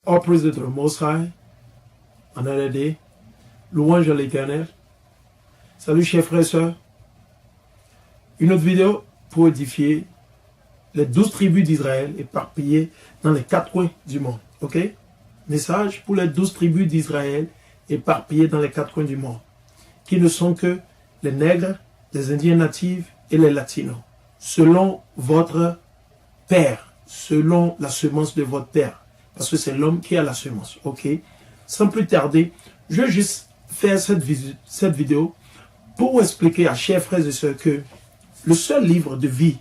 All praise to the Most High. Another day. Louange à l'Éternel. Salut chers frères et sœurs. Une autre vidéo pour édifier les 12 tribus d'Israël éparpillées dans les 4 coins du monde. Ok? Message pour les 12 tribus d'Israël éparpillées dans les 4 coins du monde. Qui ne sont que les nègres, les indiens natifs et les latinos. Selon votre père. Selon la semence de votre père. Parce que c'est l'homme qui a la semence. Ok? Sans plus tarder, je vais juste faire cette vidéo pour expliquer à chers frères et sœurs que le seul livre de vie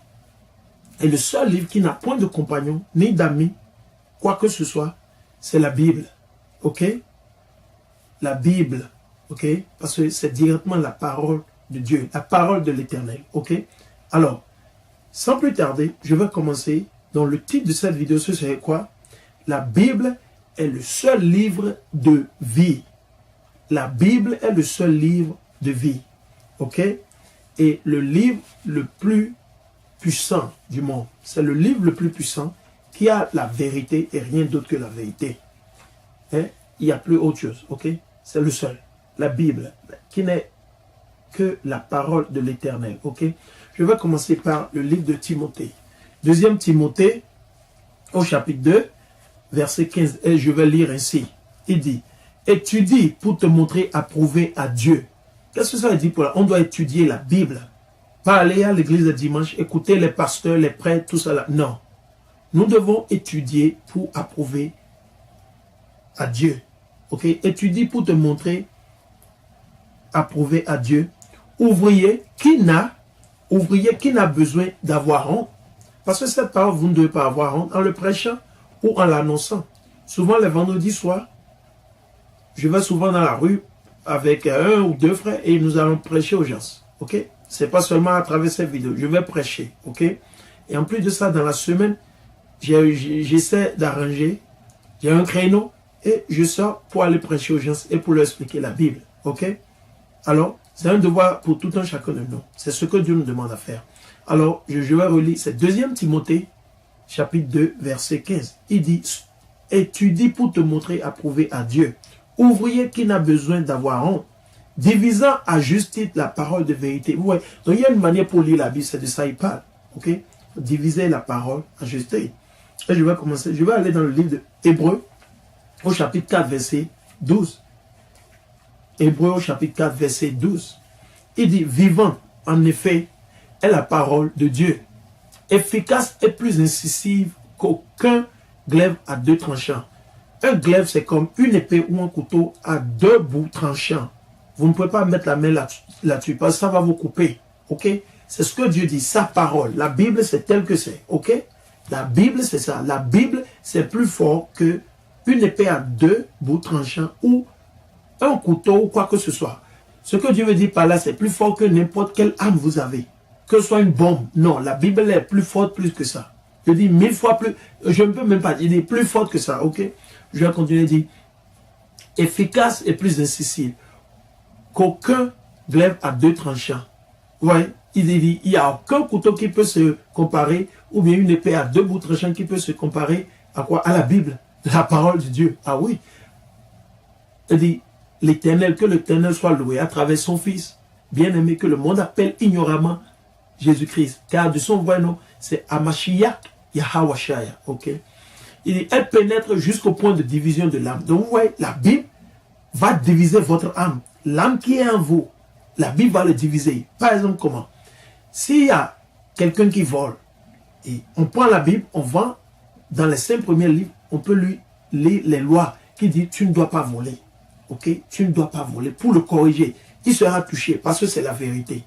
et le seul livre qui n'a point de compagnon ni d'amis, quoi que ce soit, c'est la Bible. Ok? La Bible. Ok? Parce que c'est directement la parole de Dieu, la parole de l'Éternel. Ok? Alors, sans plus tarder, je vais commencer. Dans le titre de cette vidéo, ce serait quoi? La Bible est le seul livre de vie. La Bible est le seul livre de vie. Ok? Et le livre le plus puissant du monde. C'est le livre le plus puissant qui a la vérité et rien d'autre que la vérité. Hein? Il n'y a plus autre chose. Ok? C'est le seul. La Bible, qui n'est que la parole de l'Éternel. Ok? Je vais commencer par le livre de Timothée. Deuxième Timothée, au chapitre 2, verset 15, et je vais lire ainsi. Il dit, étudie pour te montrer approuvé à Dieu. Qu'est-ce que ça veut dire pour là? On doit étudier la Bible. Pas aller à l'église le dimanche, écouter les pasteurs, les prêtres, tout ça là. Non. Nous devons étudier pour approuver à Dieu. Ok? Étudie pour te montrer approuvé à Dieu. Ouvrier qui n'a besoin d'avoir honte. Parce que cette parole, vous ne devez pas avoir honte en le prêchant ou en l'annonçant. Souvent, les vendredis soirs, je vais souvent dans la rue avec un ou deux frères et nous allons prêcher aux gens. Ok? C'est pas seulement à travers cette vidéo. Je vais prêcher. Ok? Et en plus de ça, dans la semaine, j'essaie d'arranger. J'ai un créneau et je sors pour aller prêcher aux gens et pour leur expliquer la Bible. Ok? Alors, c'est un devoir pour tout un chacun de nous. C'est ce que Dieu nous demande à faire. Alors, je vais relire. C'est 2 Timothée, chapitre 2, verset 15. Il dit, étudie pour te montrer approuvé à Dieu. Ouvrier qui n'a besoin d'avoir honte. Divisant à juste titre la parole de vérité. Vous voyez, donc il y a une manière pour lire la Bible, c'est de ça il parle. Ok? Diviser la parole à juste titre. Et je vais commencer. Je vais aller dans le livre d'Hébreux, au chapitre 4, verset 12. Hébreux, au chapitre 4, verset 12. Il dit, vivant, en effet, est la parole de Dieu, efficace et plus incisive qu'aucun glaive à 2 tranchants. Un glaive, c'est comme une épée ou un couteau à 2 bouts tranchants. Vous ne pouvez pas mettre la main là-dessus, parce que ça va vous couper. Ok? C'est ce que Dieu dit, sa parole. La Bible, c'est tel que c'est. Ok? La Bible, c'est ça. La Bible, c'est plus fort que une épée à 2 bouts tranchants ou un couteau ou quoi que ce soit. Ce que Dieu veut dire par là, c'est plus fort que n'importe quelle arme vous avez. Que ce soit une bombe. Non, la Bible est plus forte plus que ça. Je dis 1000 fois plus. Je ne peux même pas dire plus forte que ça. Ok? Je vais continuer à dire. Efficace et plus incisive qu'aucun glaive à 2 tranchants. Ouais, il dit, il n'y a aucun couteau qui peut se comparer, ou bien une épée à 2 bouts tranchants qui peut se comparer à quoi? À la Bible, la parole de Dieu. Ah oui. Il dit, l'Éternel, que l'Éternel soit loué à travers son Fils, bien-aimé, que le monde appelle ignoramment Jésus-Christ, car de son vrai nom, c'est Amashiach Yahawashaya. Ok? Il dit, elle pénètre jusqu'au point de division de l'âme. Donc, vous voyez, la Bible va diviser votre âme. L'âme qui est en vous, la Bible va le diviser. Par exemple, comment? S'il y a quelqu'un qui vole, et on prend la Bible, on va dans les 5 premiers livres, on peut lui lire les lois qui disent, tu ne dois pas voler. Ok? Tu ne dois pas voler. Pour le corriger, il sera touché parce que c'est la vérité.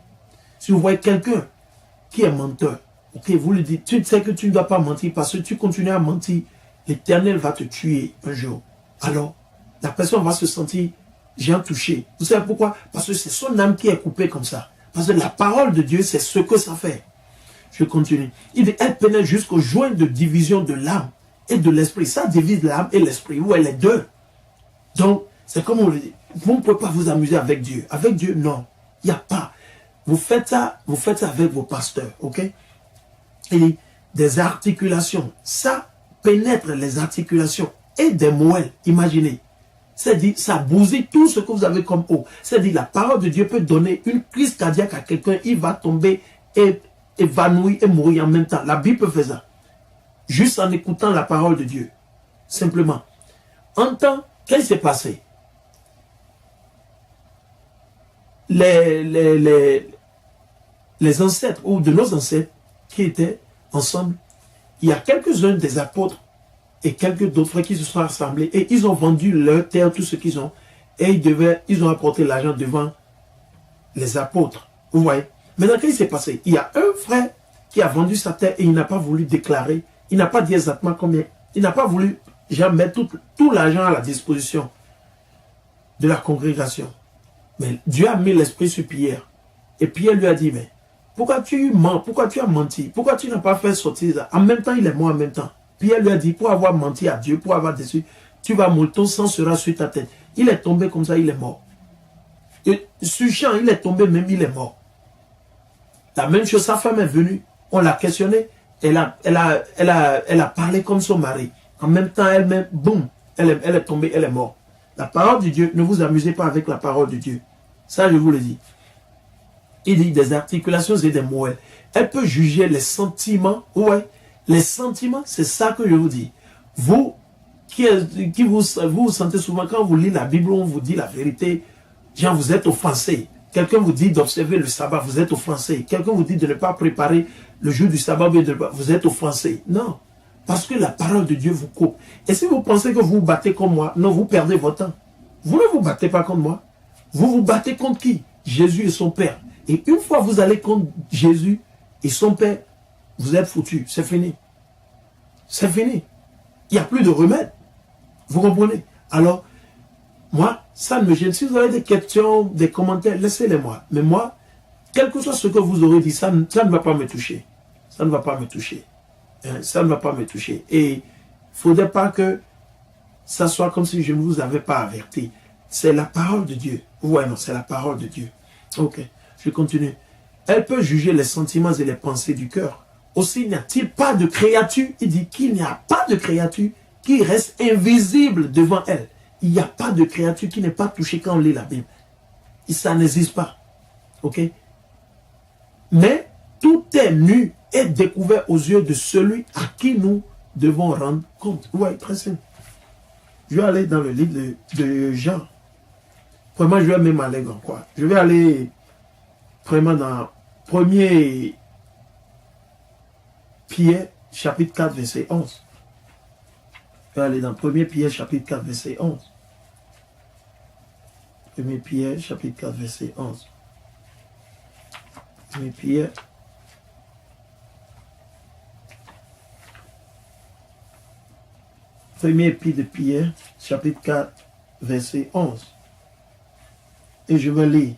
Si vous voyez quelqu'un qui est menteur, ok, vous lui dites, tu sais que tu ne dois pas mentir parce que tu continues à mentir, l'Éternel va te tuer un jour. Alors, la personne va se sentir, j'ai touché. Vous savez pourquoi? Parce que c'est son âme qui est coupée comme ça. Parce que la parole de Dieu, c'est ce que ça fait. Je continue. Il dit, elle pénètre jusqu'au joint de division de l'âme et de l'esprit. Ça divise l'âme et l'esprit. Où elle est deux. Donc, c'est comme on le dit. Vous ne pouvez pas vous amuser avec Dieu. Avec Dieu, non. Il n'y a pas. Vous faites ça avec vos pasteurs, ok? Et des articulations. Ça pénètre les articulations et des moelles. Imaginez. C'est-à-dire, ça bousille tout ce que vous avez comme eau. C'est-à-dire, la parole de Dieu peut donner une crise cardiaque à quelqu'un. Il va tomber et évanoui et mourir en même temps. La Bible fait ça. Juste en écoutant la parole de Dieu. Simplement. En temps, qu'est-ce qui s'est passé? Les ancêtres, ou de nos ancêtres, qui étaient ensemble, il y a quelques-uns des apôtres et quelques d'autres frères qui se sont rassemblés et ils ont vendu leur terre, tout ce qu'ils ont, et ils ont apporté l'argent devant les apôtres. Vous voyez? Maintenant, qu'est-ce qui s'est passé? Il y a un frère qui a vendu sa terre et il n'a pas voulu déclarer, il n'a pas dit exactement combien, il n'a pas voulu mettre tout l'argent à la disposition de la congrégation. Mais Dieu a mis l'esprit sur Pierre. Et Pierre lui a dit, mais pourquoi tu mens? Pourquoi tu as menti? Pourquoi tu n'as pas fait sortir ça? En même temps, il est mort en même temps. Pierre lui a dit, pour avoir menti à Dieu, pour avoir déçu, tu vas mourir, ton sang sera sur ta tête. Il est tombé comme ça, il est mort. Et sur champ, il est tombé, même il est mort. La même chose, sa femme est venue, on l'a questionné, elle a parlé comme son mari. En même temps, elle-même, boum, elle est tombée, elle est morte. La parole de Dieu, ne vous amusez pas avec la parole de Dieu. Ça, je vous le dis. Il dit des articulations et des moelles. Elle peut juger les sentiments. Ouais, les sentiments, c'est ça que je vous dis. Vous, vous sentez souvent, quand vous lisez la Bible, on vous dit la vérité, genre vous êtes offensé. Quelqu'un vous dit d'observer le sabbat, vous êtes offensé. Quelqu'un vous dit de ne pas préparer le jour du sabbat, vous êtes offensé. Non, parce que la parole de Dieu vous coupe. Et si vous pensez que vous vous battez comme moi, non, vous perdez votre temps. Vous ne vous battez pas contre moi. Vous vous battez contre qui? Jésus et son Père. Et une fois vous allez contre Jésus et son Père, vous êtes foutu. C'est fini. C'est fini. Il n'y a plus de remède. Vous comprenez? Alors, moi, ça ne me gêne. Si vous avez des questions, des commentaires, laissez-les moi. Mais moi, quel que soit ce que vous aurez dit, ça ne va pas me toucher. Ça ne va pas me toucher. Hein? Ça ne va pas me toucher. Et il ne faudrait pas que ça soit comme si je ne vous avais pas averti. C'est la parole de Dieu. Ouais, non, c'est la parole de Dieu. Ok, je continue. Elle peut juger les sentiments et les pensées du cœur. Aussi, n'y a-t-il pas de créature? Il dit qu'il n'y a pas de créature qui reste invisible devant elle. Il n'y a pas de créature qui n'est pas touchée quand on lit la Bible. Et ça n'existe pas. Ok? Mais tout est nu et découvert aux yeux de celui à qui nous devons rendre compte. Oui, très simple. Je vais aller dans le livre de Jean. Vraiment, je vais même aller dans quoi? Je vais aller vraiment dans 1er Pierre, chapitre 4, verset 11. Je vais aller dans 1er Pierre, chapitre 4, verset 11. 1er Pierre, chapitre 4, verset 11. 1er Pierre. Premier épître de Pierre, chapitre 4, verset 11. Et je vais lire.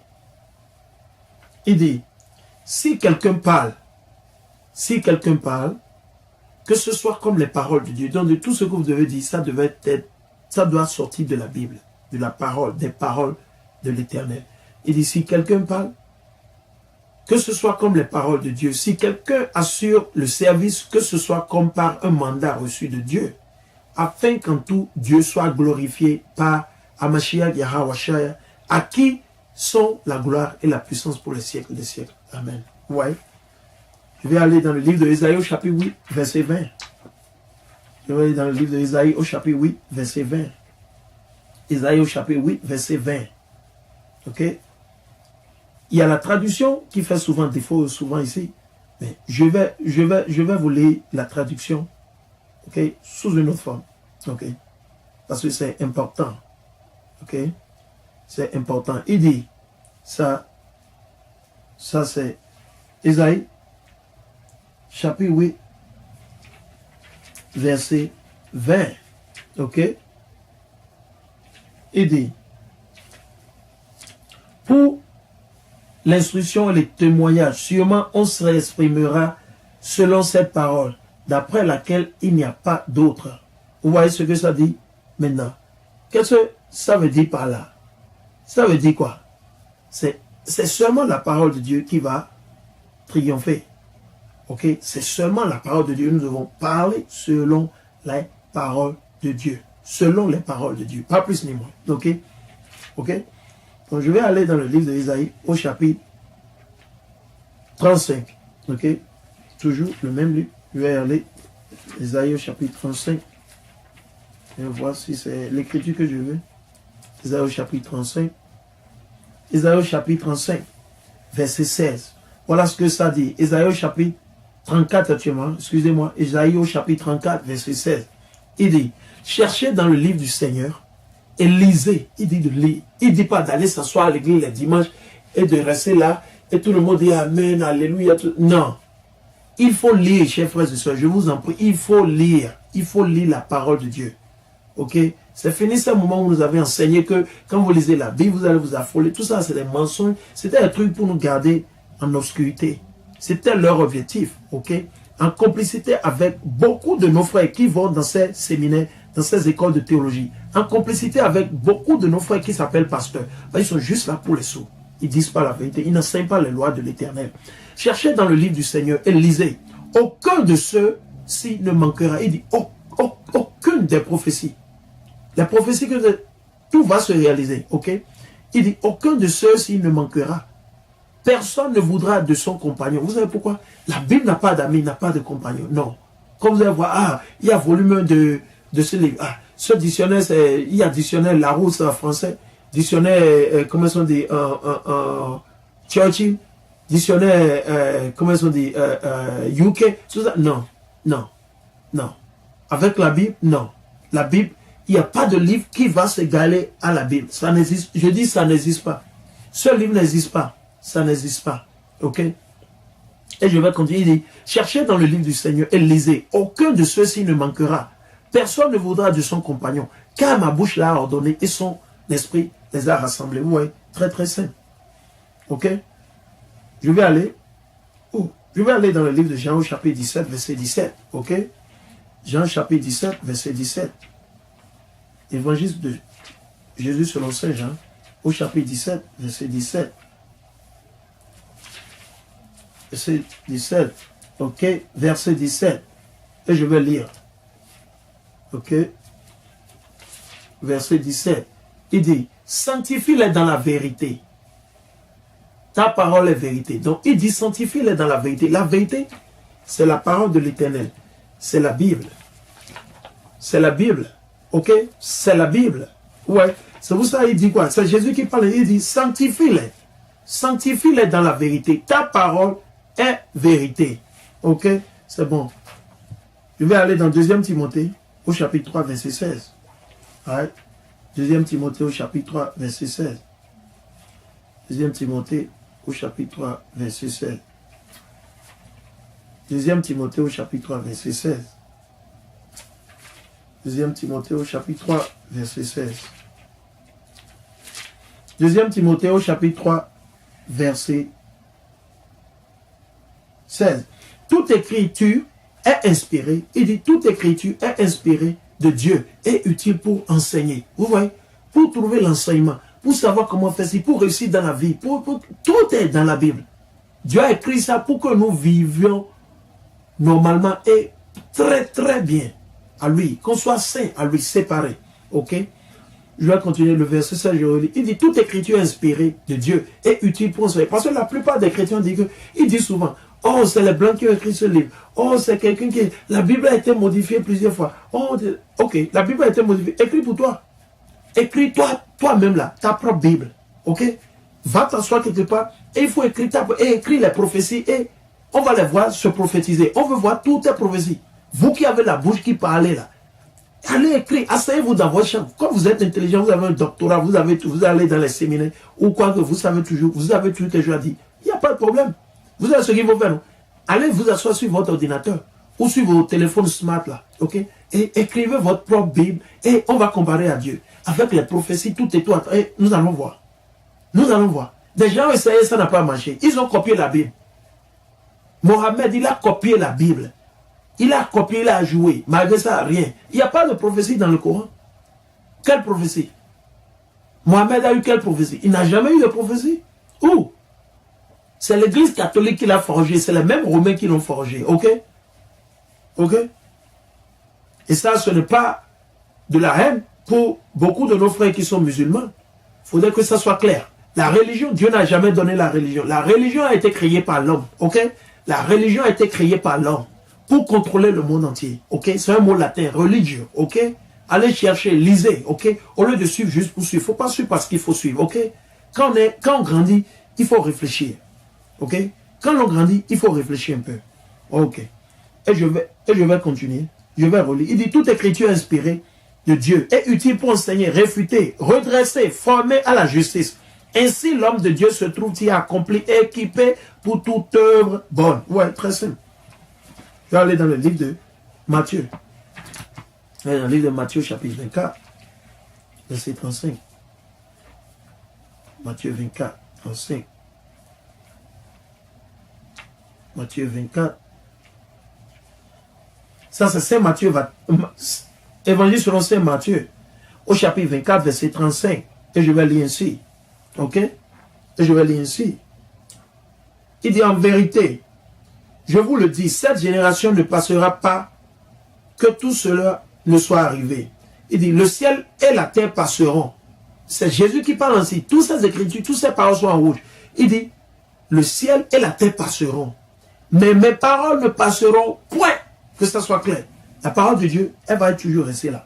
Il dit, si quelqu'un parle, que ce soit comme les paroles de Dieu, donc de tout ce que vous devez dire, ça doit sortir de la Bible, de la parole, des paroles de l'Éternel. Il dit, si quelqu'un parle, que ce soit comme les paroles de Dieu, si quelqu'un assure le service, que ce soit comme par un mandat reçu de Dieu, afin qu'en tout Dieu soit glorifié par Hamashiach Yahawashaya, à qui sont la gloire et la puissance pour les siècles des siècles. Amen. Ouais. Je vais aller dans le livre de Ésaïe au chapitre 8, verset 20. Je vais aller dans le livre de Ésaïe au chapitre 8, verset 20. Ésaïe au chapitre 8, verset 20. Ok? Il y a la traduction qui fait souvent défaut, souvent ici. Mais je vais vous lire la traduction, ok, sous une autre forme. Ok? Parce que c'est important. Ok? C'est important. Il dit, ça c'est Ésaïe, chapitre 8, verset 20. Ok? Il dit, pour l'instruction et les témoignages, sûrement on se exprimera selon cette parole, d'après laquelle il n'y a pas d'autre. Vous voyez ce que ça dit maintenant? Qu'est-ce que ça veut dire par là? Ça veut dire quoi? C'est seulement la parole de Dieu qui va triompher. Ok? C'est seulement la parole de Dieu. Nous devons parler selon la parole de Dieu. selon les paroles de Dieu. Pas plus ni moins. Ok? Ok? Donc je vais aller dans le livre d'Ésaïe au chapitre 35. Ok? Toujours le même livre. Je vais aller Ésaïe au chapitre 35. Et voir si c'est l'écriture que je veux. Ésaïe au chapitre 35. Ésaïe au chapitre 35, verset 16. Voilà ce que ça dit. Ésaïe au chapitre 34 actuellement. Excusez-moi. Ésaïe au chapitre 34, verset 16. Il dit, cherchez dans le livre du Seigneur et lisez. Il dit de lire. Il ne dit pas d'aller s'asseoir à l'église les dimanches et de rester là et tout le monde dit Amen, Alléluia. Non. Il faut lire, chers frères et sœurs, je vous en prie, il faut lire. Il faut lire la parole de Dieu. Ok? C'est fini ce moment où nous avons enseigné que quand vous lisez la Bible, vous allez vous affoler. Tout ça, c'est des mensonges. C'était un truc pour nous garder en obscurité. C'était leur objectif. Ok? En complicité avec beaucoup de nos frères qui vont dans ces séminaires, dans ces écoles de théologie. En complicité avec beaucoup de nos frères qui s'appellent pasteurs. Ben, ils sont juste là pour les sous. Ils ne disent pas la vérité. Ils n'enseignent pas les lois de l'Éternel. Cherchez dans le livre du Seigneur et lisez. Aucun de ceux-ci ne manquera. Il dit, aucune des prophéties. Les prophéties que tout va se réaliser. Ok? Il dit, aucun de ceux-ci ne manquera. Personne ne voudra de son compagnon. Vous savez pourquoi? La Bible n'a pas d'amis, n'a pas de compagnon. Non. Comme vous allez voir, il y a volume 1 de ce livre. Ce dictionnaire, il y a dictionnaire Larousse en français. Dictionnaire, comment on dit, Churchill. Dictionnaire, comment on dit, UK. Tout ça. Non. Non. Non. Avec la Bible, non. La Bible, il n'y a pas de livre qui va s'égaler à la Bible. Ça n'existe. Je dis ça n'existe pas. Ce livre n'existe pas. Ça n'existe pas. Ok? Et je vais continuer. Il dit, cherchez dans le livre du Seigneur et lisez. Aucun de ceux-ci ne manquera. Personne ne voudra de son compagnon. Car ma bouche l'a ordonné et son esprit les a rassemblés. Vous voyez? Très très simple. Ok? Je vais aller dans le livre de Jean au chapitre 17, verset 17. Ok? Jean chapitre 17, verset 17. Évangile de Jésus selon Saint Jean, au chapitre 17, verset 17. Verset 17. Ok, verset 17. Et je vais lire. Ok. Verset 17. Il dit, sanctifie-les dans la vérité. Ta parole est vérité. Donc il dit, sanctifie-les dans la vérité. La vérité, c'est la parole de l'Éternel. C'est la Bible. C'est la Bible. Ok? C'est la Bible. Ouais. C'est pour ça il dit quoi? C'est Jésus qui parle. Il dit, sanctifie-les. Sanctifie-les dans la vérité. Ta parole est vérité. Ok? C'est bon. Je vais aller dans 2 Timothée, au chapitre 3, verset 16. Ouais. 2 Timothée, au chapitre 3, verset 16. 2 Timothée, au chapitre 3, verset 16. 2 Timothée, au chapitre 3, verset 16. 2 Timothée, au chapitre 3, verset 16. 2 Timothée, au chapitre 3, verset 16. Toute écriture est inspirée. Il dit, toute écriture est inspirée de Dieu et utile pour enseigner. Vous voyez? Pour trouver l'enseignement, pour savoir comment faire ci, pour réussir dans la vie. Tout est dans la Bible. Dieu a écrit ça pour que nous vivions normalement et très très bien à lui. Qu'on soit saint à lui, séparé. Ok? Je vais continuer le verset 16. Il dit, toute écriture est inspirée de Dieu et utile pour enseigner. Parce que la plupart des chrétiens disent que, ils disent souvent, oh, c'est les Blancs qui ont écrit ce livre. Oh, c'est quelqu'un qui... La Bible a été modifiée plusieurs fois. Oh, ok, la Bible a été modifiée. Écris pour toi. Écris toi-même là, ta propre Bible. Ok? Va t'asseoir quelque part et il faut écrire écrire les prophéties et on va les voir se prophétiser. On veut voir toutes les prophéties. Vous qui avez la bouche qui parlez là, allez écrire, asseyez-vous dans votre chambre. Quand vous êtes intelligent, vous avez un doctorat, vous allez dans les séminaires ou quoi que vous savez toujours, vous avez toujours déjà dit. Il n'y a pas de problème. Vous avez ce qu'il faut faire. Non? Allez vous asseoir sur votre ordinateur ou sur vos téléphones smart là. Ok? Et écrivez votre propre Bible et on va comparer à Dieu. Avec les prophéties, tout et tout. Et nous allons voir. Nous allons voir. Des gens ont essayé, ça n'a pas marché. Ils ont copié la Bible. Mohamed, il a copié la Bible. Il a copié, il a joué. Malgré ça, rien. Il n'y a pas de prophétie dans le Coran. Quelle prophétie? Mohamed a eu quelle prophétie? Il n'a jamais eu de prophétie. Où? C'est l'église catholique qui l'a forgé. C'est les mêmes Romains qui l'ont forgé. Ok? Ok? Et ça, ce n'est pas de la haine pour beaucoup de nos frères qui sont musulmans. Il faudrait que ça soit clair. La religion, Dieu n'a jamais donné la religion. La religion a été créée par l'homme, ok? La religion a été créée par l'homme pour contrôler le monde entier, ok? C'est un mot latin, religieux, ok? Allez chercher, lisez, ok? Au lieu de suivre juste pour suivre, il ne faut pas suivre parce qu'il faut suivre, ok? Quand on grandit, il faut réfléchir, ok? Quand on grandit, il faut réfléchir un peu, ok? Et je vais continuer, je vais relire. Il dit, toute écriture inspirée de Dieu est utile pour enseigner, réfuter, redresser, former à la justice. Ainsi, l'homme de Dieu se trouve-t-il accompli, équipé pour toute œuvre bonne. Ouais, très simple. Je vais aller dans le livre de Matthieu. Dans le livre de Matthieu, chapitre 24, verset 35. Matthieu 24, 35. Matthieu 24. Ça, c'est Saint Matthieu, Évangile selon Saint Matthieu, au chapitre 24, verset 35. Et je vais lire ainsi. Ok? Et je vais lire ainsi. Il dit en vérité, je vous le dis, cette génération ne passera pas que tout cela ne soit arrivé. Il dit, le ciel et la terre passeront. C'est Jésus qui parle ainsi. Toutes ces écritures, toutes ces paroles sont en rouge. Il dit, le ciel et la terre passeront. Mais mes paroles ne passeront point. Que ça soit clair. La parole de Dieu, elle va toujours rester là.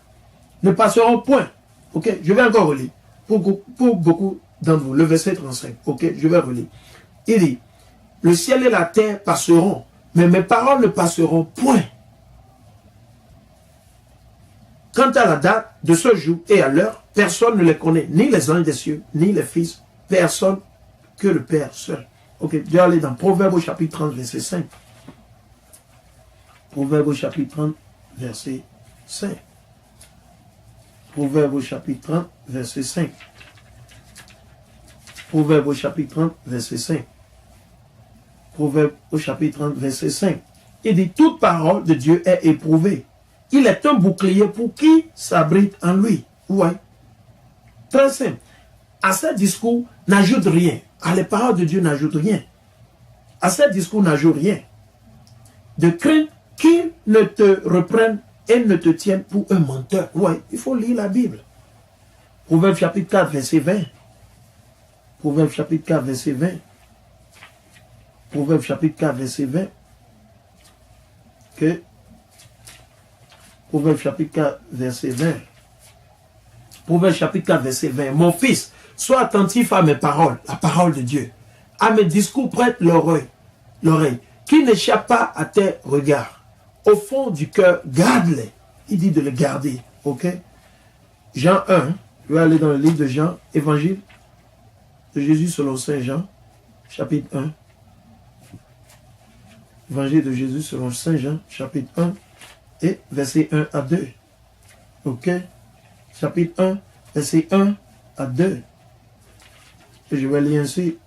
Ne passeront point. Ok? Je vais encore relire. Pour beaucoup d'entre vous. Le verset 35. Ok? Je vais relire. Il dit, le ciel et la terre passeront. Mais mes paroles ne passeront point. Quant à la date de ce jour et à l'heure, personne ne les connaît, ni les anges des cieux, ni les fils, personne que le Père seul. Ok, je vais aller dans Proverbe au chapitre 30, verset 5. Proverbe au chapitre 30, verset 5. Proverbe au chapitre 30, verset 5. Proverbe au chapitre 30, verset 5. Proverbe au chapitre 30, verset 5. Il dit, toute parole de Dieu est éprouvée. Il est un bouclier pour qui s'abrite en lui. Ouais. Très simple. À ce discours, n'ajoute rien. À les paroles de Dieu, n'ajoute rien. À ce discours, n'ajoute rien. De crainte qu'il ne te reprenne et ne te tienne pour un menteur. Ouais, il faut lire la Bible. Proverbe chapitre 4, verset 20. Proverbe chapitre 4, verset 20. Proverbe chapitre 4, verset 20. Que Proverbe chapitre 4, verset 20. Proverbe chapitre 4, verset 20. Mon fils, sois attentif à mes paroles, la parole de Dieu. À mes discours, prête l'oreille, qui n'échappe pas à tes regards. Au fond du cœur, garde-les. Il dit de les garder. Ok? Jean 1, je vais aller dans le livre de Jean, évangile de Jésus selon Saint Jean, chapitre 1. Évangile de Jésus selon Saint Jean, chapitre 1. Et verset 1 à 2. Ok? Chapitre 1, verset 1 à 2. Et je vais lire ainsi.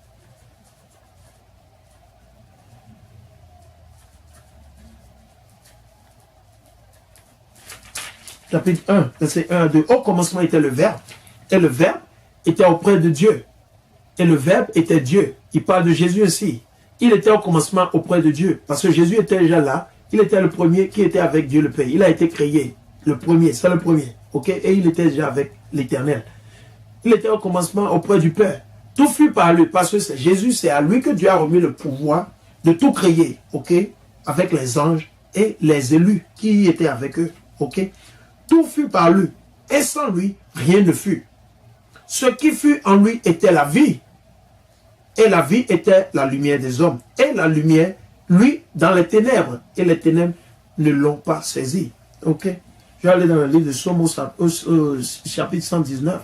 Chapitre 1, verset 1 à 2. Au commencement était le Verbe. Et le Verbe était auprès de Dieu. Et le Verbe était Dieu. Il parle de Jésus ainsi. Il était au commencement auprès de Dieu. Parce que Jésus était déjà là. Il était le premier qui était avec Dieu le Père. Il a été créé. Le premier, c'est le premier. Ok? Et il était déjà avec l'Éternel. Il était au commencement auprès du Père. Tout fut par lui. Parce que c'est Jésus, c'est à lui que Dieu a remis le pouvoir de tout créer. Ok? Avec les anges et les élus qui étaient avec eux. Ok? Tout fut par lui. Et sans lui, rien ne fut. Ce qui fut en lui était la vie. Et la vie était la lumière des hommes. Et la lumière, lui, dans les ténèbres. Et les ténèbres ne l'ont pas saisi. Ok? Je vais aller dans le livre de Psaume au chapitre 119.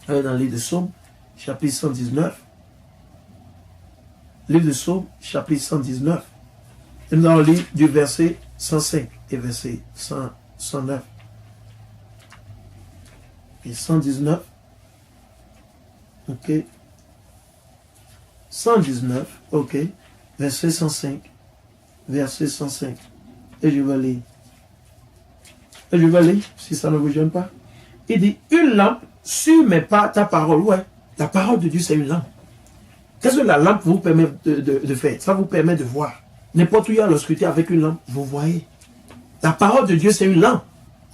Je vais aller dans le livre de Psaume, chapitre 119. Livre de Psaume, chapitre 119. Et dans le livre du verset 105 et verset 109. Et 119. Ok. 119. Ok. Verset 105. Verset 105. Et je vais lire. Et je vais lire, si ça ne vous gêne pas. Il dit, une lampe sur mes pas, ta parole. Ouais, la parole de Dieu, c'est une lampe. Qu'est-ce que la lampe vous permet de faire? Ça vous permet de voir. N'importe où il y a l'obscurité avec une lampe, vous voyez. La parole de Dieu, c'est une lampe.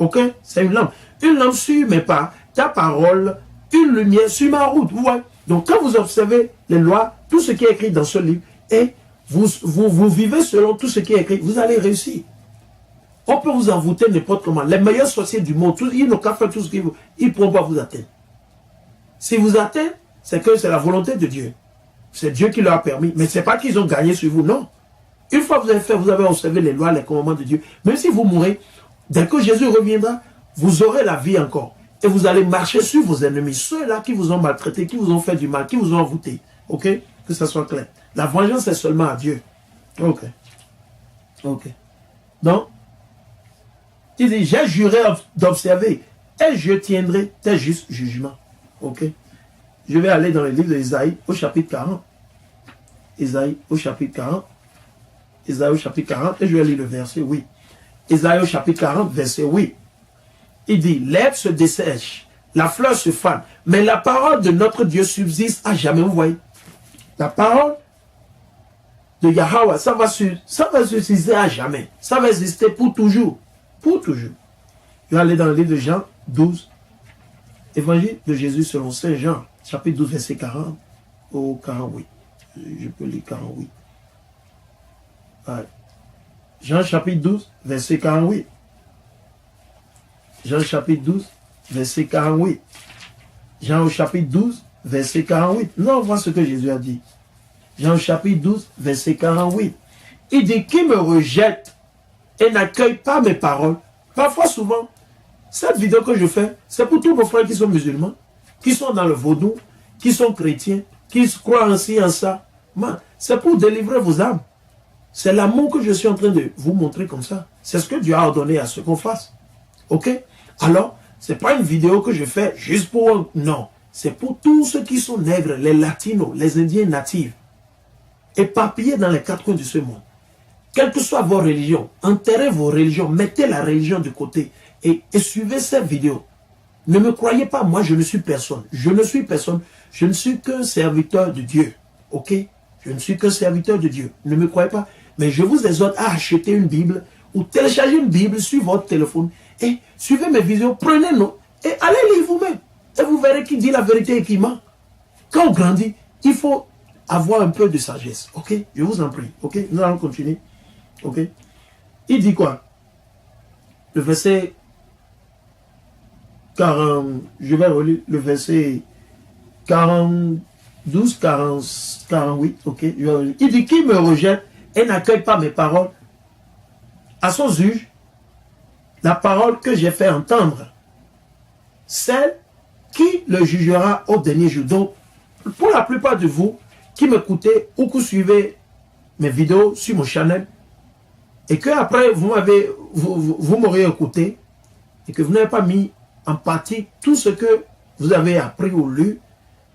Ok? C'est une lampe. Une lampe sur mes pas, ta parole, une lumière sur ma route. Vous voyez? Donc quand vous observez les lois, tout ce qui est écrit dans ce livre, et vous vivez selon tout ce qui est écrit, vous allez réussir. On peut vous envoûter n'importe comment. Les meilleurs sorciers du monde, ils n'ont qu'à faire tout ce qu'ils veulent. Ils ne pourront pas vous atteindre. Si vous atteignent, c'est que c'est la volonté de Dieu. C'est Dieu qui leur a permis. Mais ce n'est pas qu'ils ont gagné sur vous, non. Une fois que vous avez fait, vous avez observé les lois, les commandements de Dieu. Même si vous mourrez, dès que Jésus reviendra, vous aurez la vie encore. Et vous allez marcher sur vos ennemis. Ceux-là qui vous ont maltraité, qui vous ont fait du mal, qui vous ont envoûté. Ok? Que ça soit clair. La vengeance est seulement à Dieu. Ok. Ok. Donc, il dit, j'ai juré d'observer et je tiendrai tes justes jugements. Ok? Je vais aller dans le livre d'Ésaïe au chapitre 40. Ésaïe au chapitre 40. Ésaïe au chapitre 40, et je vais lire le verset 8. Ésaïe au chapitre 40, verset 8. Il dit, l'herbe se dessèche, la fleur se fane, mais la parole de notre Dieu subsiste à jamais. Vous voyez? La parole de Yahweh, ça va subsister à jamais. Ça va exister pour toujours. Pour toujours. Je vais aller dans le livre de Jean 12. Évangile de Jésus selon Saint Jean, chapitre 12, verset 40 au 48. Je peux lire 48. Ouais. Jean chapitre 12, verset 48. Jean chapitre 12, verset 48. Jean au chapitre 12, verset 48. Non, on voit ce que Jésus a dit. Jean au chapitre 12, verset 48. Il dit, qui me rejette et n'accueille pas mes paroles. Parfois, souvent, cette vidéo que je fais, c'est pour tous vos frères qui sont musulmans, qui sont dans le vaudou, qui sont chrétiens, qui croient ainsi en ça. C'est pour délivrer vos âmes. C'est l'amour que je suis en train de vous montrer comme ça. C'est ce que Dieu a ordonné à ce qu'on fasse. Ok? Alors, ce n'est pas une vidéo que je fais juste pour... Non. C'est pour tous ceux qui sont nègres, les latinos, les indiens natifs, éparpillés dans les quatre coins de ce monde. Quelles que soient vos religions, enterrez vos religions, mettez la religion de côté et suivez cette vidéo. Ne me croyez pas, moi je ne suis personne. Je ne suis personne. Je ne suis qu'un serviteur de Dieu. Ok? Je ne suis qu'un serviteur de Dieu. Ne me croyez pas. Mais je vous exhorte à acheter une Bible ou télécharger une Bible sur votre téléphone et suivez mes vidéos, prenez-nous et allez lire vous-même. Et vous verrez qui dit la vérité et qui ment. Quand on grandit, il faut avoir un peu de sagesse. Ok? Je vous en prie. Ok? Nous allons continuer. Ok? Il dit quoi? Le verset 40, je vais relire le verset 42, 48. Ok? Il dit, qui me rejette et n'accueille pas mes paroles, à son juge, la parole que j'ai fait entendre, celle qui le jugera au dernier jour. Donc, pour la plupart de vous qui m'écoutez ou qui suivez mes vidéos sur mon channel, et que après vous m'aurez écouté, et que vous n'avez pas mis en pratique tout ce que vous avez appris ou lu,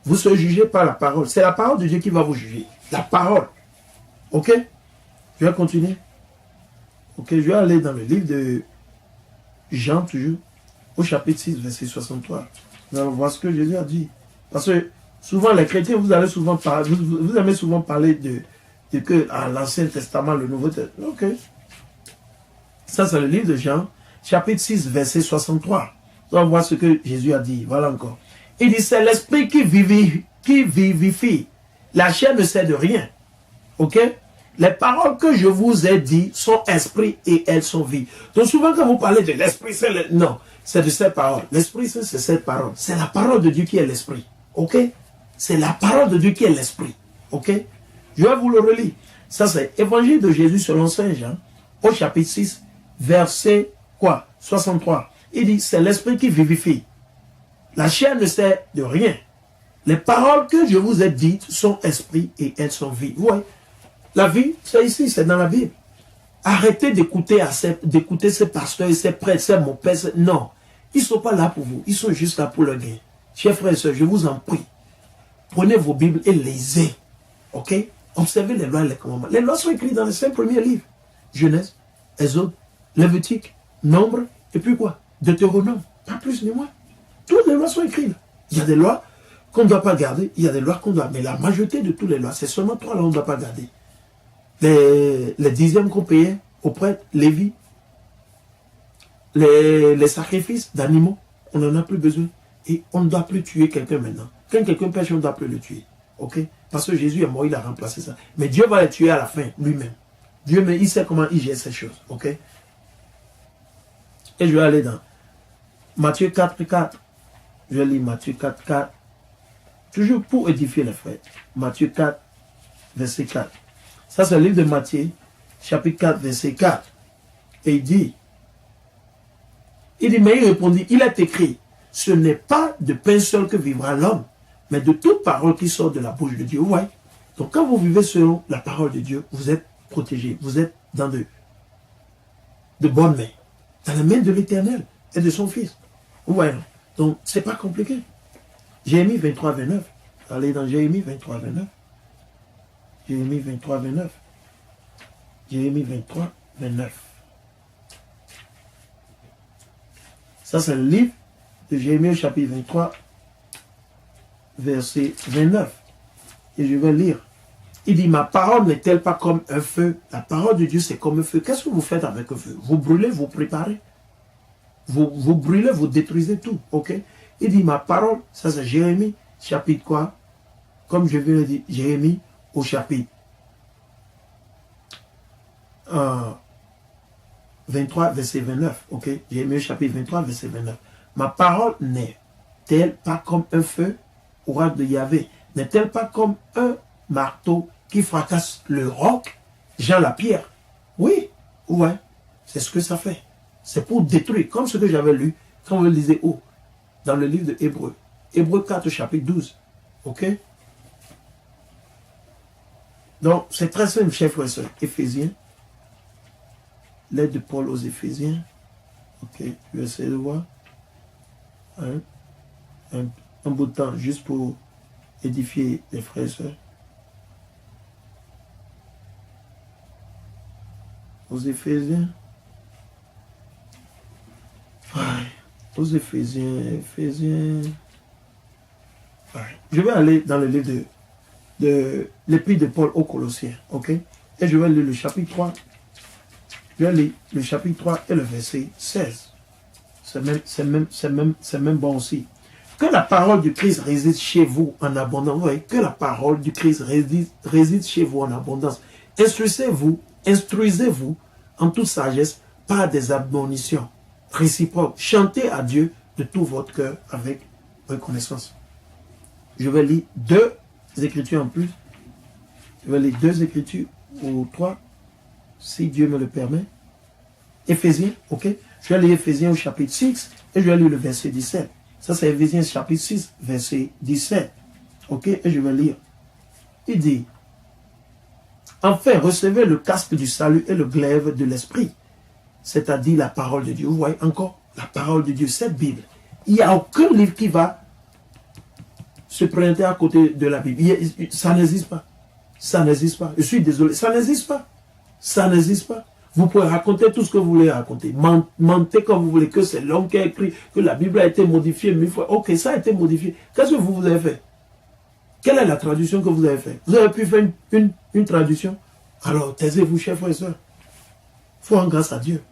vous serez jugé par la parole. C'est la parole de Dieu qui va vous juger. La parole. Ok? Je vais continuer. Ok, je vais aller dans le livre de Jean, toujours, au chapitre 6, verset 63. Nous allons voir ce que Jésus a dit. Parce que souvent, les chrétiens, vous allez souvent parler, vous aimez souvent parler de que l'Ancien Testament, le Nouveau Testament. Ok. Ça, c'est le livre de Jean, chapitre 6, verset 63. Nous allons voir ce que Jésus a dit. Voilà encore. Il dit, c'est l'esprit qui vivifie. La chair ne sait de rien. Ok? Les paroles que je vous ai dites sont esprit et elles sont vie. Donc souvent quand vous parlez de l'esprit, c'est non, c'est de cette parole. L'esprit, c'est cette parole. C'est la parole de Dieu qui est l'esprit. Ok? C'est la parole de Dieu qui est l'esprit. Ok? Je vais vous le relire. Ça c'est Évangile de Jésus selon Saint Jean, au chapitre 6, verset quoi? 63. Il dit, c'est l'esprit qui vivifie. La chair ne sait de rien. Les paroles que je vous ai dites sont esprit et elles sont vie. Vous voyez? La vie, c'est ici, c'est dans la Bible. Arrêtez d'écouter ces pasteurs, ces prêtres, ces mon père. Non, ils ne sont pas là pour vous. Ils sont juste là pour le gain. Chers frères et sœurs, je vous en prie. Prenez vos Bibles et lisez. Ok? Observez les lois et les commandements. Les lois sont écrites dans les 5 premiers livres. Genèse, Exode, Lévitique, Nombre, et puis quoi? Deutéronome. Pas plus ni moins. Toutes les lois sont écrites. Il y a des lois qu'on ne doit pas garder. Il y a des lois qu'on doit. Mais la majorité de toutes les lois, c'est seulement 3 lois qu'on ne doit pas garder. Les dixièmes qu'on payait aux prêtres, Lévi, les sacrifices d'animaux, on n'en a plus besoin. Et on ne doit plus tuer quelqu'un maintenant. Quand quelqu'un pêche, on ne doit plus le tuer. Ok? Parce que Jésus est mort, il a remplacé ça. Mais Dieu va le tuer à la fin, lui-même. Dieu, mais il sait comment il gère ces choses. Ok? Et je vais aller dans Matthieu 4, 4. Je vais lire Matthieu 4, 4. Toujours pour édifier les frères. Matthieu 4, verset 4. Ça, c'est le livre de Matthieu, chapitre 4, verset 4. Et il dit, mais il répondit, il est écrit, ce n'est pas de pain seul que vivra l'homme, mais de toute parole qui sort de la bouche de Dieu. Ouais. Donc quand vous vivez selon la parole de Dieu, vous êtes protégé, vous êtes dans de bonnes mains, dans la main de l'Éternel et de son Fils. Ouais. Donc c'est pas compliqué. Jérémie 23, 29. Allez dans Jérémie 23, 29. Jérémie 23, 29. Jérémie 23, 29. Ça, c'est le livre de Jérémie, chapitre 23, verset 29. Et je vais lire. Il dit, ma parole n'est-elle pas comme un feu? La parole de Dieu, c'est comme un feu. Qu'est-ce que vous faites avec un feu? Vous brûlez, vous préparez. Vous brûlez, vous détruisez tout. Ok? Il dit, ma parole, ça c'est Jérémie, chapitre quoi? Comme je viens de dire, Jérémie au chapitre 23, verset 29. Ok? Jérémie au chapitre 23, verset 29. Ma parole n'est-elle pas comme un feu, oracle de Yahvé? N'est-elle pas comme un marteau qui fracasse le roc, Jean la pierre? Oui, ouais, c'est ce que ça fait. C'est pour détruire, comme ce que j'avais lu quand je lisais dans le livre de Hébreux. Hébreux 4, chapitre 12. Ok? Donc, c'est très simple, chers frères et sœurs. Éphésiens. Lettre de Paul aux Éphésiens. Ok, je vais essayer de voir. Un bout de temps, juste pour édifier les frères et sœurs. Aux Éphésiens. Ouais. Aux Éphésiens. Ouais. Je vais aller dans le livre de l'épître de Paul aux Colossiens. Ok? Et je vais lire le chapitre 3. Je vais lire le chapitre 3 et le verset 16. C'est même bon aussi. Que la parole du Christ réside chez vous en abondance. Vous voyez, que la parole du Christ réside chez vous en abondance. Instruisez-vous en toute sagesse par des admonitions réciproques. Chantez à Dieu de tout votre cœur avec reconnaissance. Je vais lire 2 écritures en plus. Je vais lire 2 écritures ou 3, si Dieu me le permet. Éphésiens, ok? Je vais lire Éphésiens au chapitre 6 et je vais lire le verset 17. Ça, c'est Éphésiens chapitre 6, verset 17. Ok? Et je vais lire. Il dit, enfin, recevez le casque du salut et le glaive de l'esprit, c'est-à-dire la parole de Dieu. Vous voyez encore la parole de Dieu, cette Bible. Il n'y a aucun livre qui va se présenter à côté de la Bible. Ça n'existe pas. Ça n'existe pas. Je suis désolé, ça n'existe pas. Ça n'existe pas. Vous pouvez raconter tout ce que vous voulez raconter. Mentez comme vous voulez, que c'est l'homme qui a écrit, que la Bible a été modifiée 1000 fois. Ok, ça a été modifié. Qu'est-ce que vous avez fait? Quelle est la traduction que vous avez faite? Vous avez pu faire une traduction? Alors, taisez-vous, chers frères et sœurs. Il faut rendre grâce à Dieu.